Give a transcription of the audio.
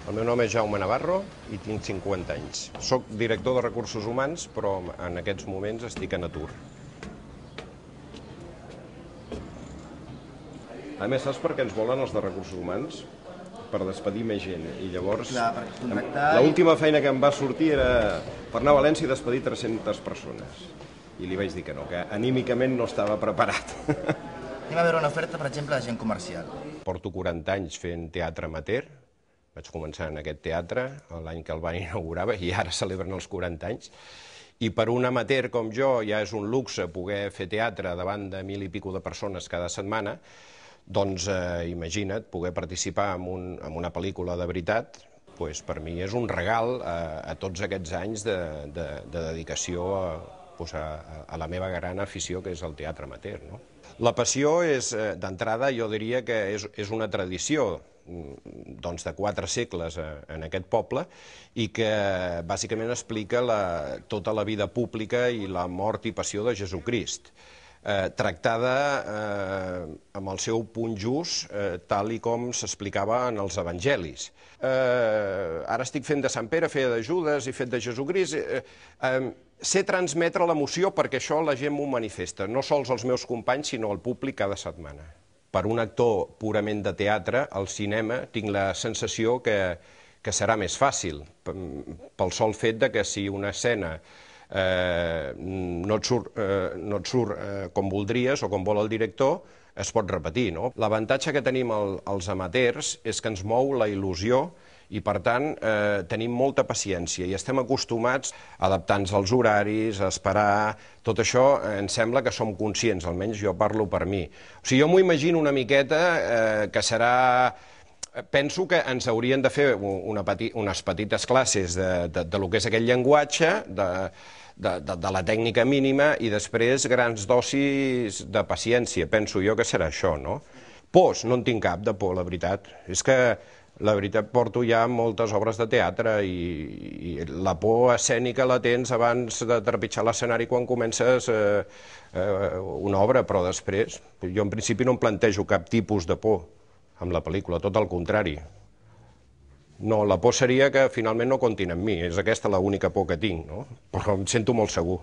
El meu nom és Jaume Navarro i tinc 50 anys. Soc director de recursos humans, però en aquests moments estic en atur. A més, saps per què ens volen els de recursos humans? Per despedir més gent. I llavors, l'última feina que em va sortir era per anar a València i despedir 300 persones. I li vaig dir que no, que anímicament no estava preparat. Anem a veure una oferta, per exemple, de gent comercial. Porto 40 anys fent teatre amateur. Vaig començar en aquest teatre l'any que el van inaugurar i ara celebren els 40 anys. I per un amateur com jo ja és un luxe poder fer teatre davant de 1.000 i pico de persones cada setmana. Doncs imagina't, poder participar en una pel·lícula de veritat, per mi és un regal a tots aquests anys de dedicació a la meva gran afició, que és el teatre amateur. La passió és, d'entrada, jo diria que és una tradició de 4 segles en aquest poble i que bàsicament explica tota la vida pública i la mort i passió de Jesucrist, tractada amb el seu punt just, tal i com s'explicava en els evangelis. Ara estic fent de Sant Pere, feia de Judes i fet de Jesucrist. Sé transmetre l'emoció perquè això la gent m'ho manifesta, no sols els meus companys, sinó el públic cada setmana. Per un actor purament de teatre, al cinema tinc la sensació que serà més fàcil, pel sol fet que si una escena no et surt com voldries o com vol el director, es pot repetir. L'avantatge que tenim els amateurs és que ens mou la il·lusió i, per tant, tenim molta paciència i estem acostumats a adaptar-nos als horaris, a esperar. Tot això em sembla que som conscients, almenys jo parlo per mi. O sigui, jo m'ho imagino una miqueta que serà... Penso que ens haurien de fer unes petites classes de lo que és aquell llenguatge, de la tècnica mínima, i després grans dosis de paciència. Penso jo que serà això, no? Pors, no en tinc cap de por, la veritat. És que, la veritat, porto ja moltes obres de teatre i la por escènica la tens abans de trepitjar l'escenari quan comences una obra, però després, jo en principi no em plantejo cap tipus de por amb la pel·lícula, tot el contrari. No, la por seria que finalment no comptin amb mi, és aquesta l'única por que tinc, no? Però em sento molt segur.